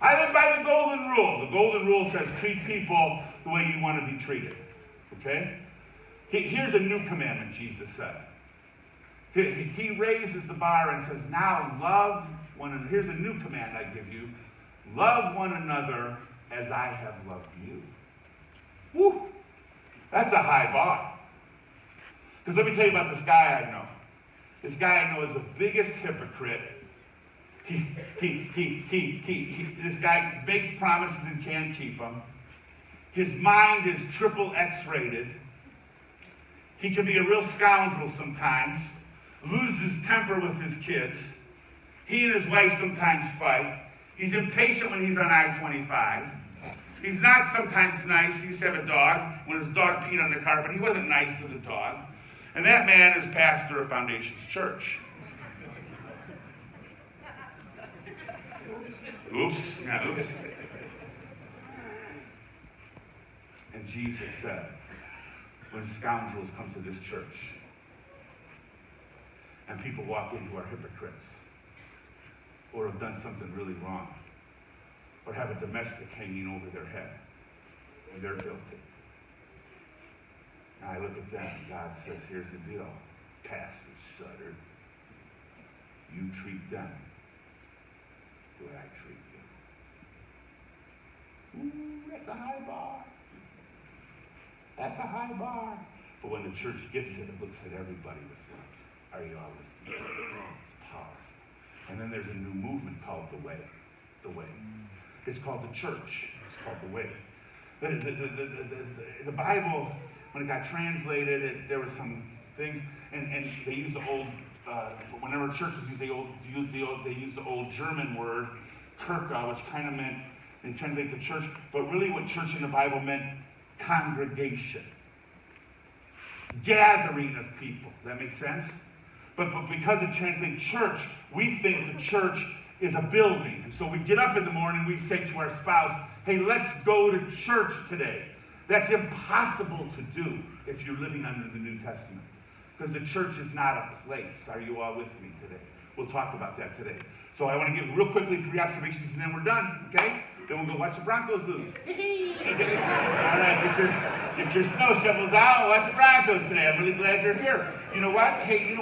I live by the golden rule. The golden rule says treat people the way you want to be treated. Okay? Here's a new commandment, Jesus said. He raises the bar and says, now love one another. Here's a new command I give you. Love one another as I have loved you. Woo! That's a high bar. Because let me tell you about this guy I know. This guy I know is the biggest hypocrite. This guy makes promises and can't keep them. His mind is triple X-rated. He can be a real scoundrel sometimes. Loses temper with his kids. He and his wife sometimes fight. He's impatient when he's on I-25. He's not sometimes nice. He used to have a dog. When his dog peed on the carpet, he wasn't nice to the dog. And that man is pastor of Foundations Church. Oops. Yeah, oops. And Jesus said, when scoundrels come to this church, and people walk in who are hypocrites, or have done something really wrong, or have a domestic hanging over their head, and they're guilty. And I look at them, and God says, here's the deal, Pastor Sutter, you treat them the way I treat you. Ooh, that's a high bar. That's a high bar. But when the church gets it, it looks at everybody with love. Are you all with me? It's powerful. And then there's a new movement called the Way. The Way. It's called the church. It's called the Way. The Bible, when it got translated, there were some things, and they used the old, whenever churches use they used the old German word, Kirche, which kind of meant, they translate to church, but really what church in the Bible meant, congregation. Gathering of people. Does that make sense? But because it translates church, we think the church is a building. And so we get up in the morning, we say to our spouse, hey, let's go to church today. That's impossible to do if you're living under the New Testament. Because the church is not a place. Are you all with me today? We'll talk about that today. So I want to give real quickly 3 observations and then we're done, okay? Then we'll go watch the Broncos lose. Okay? All right, get your snow shovels out and watch the Broncos today. I'm really glad you're here. You know what? Hey, you know what?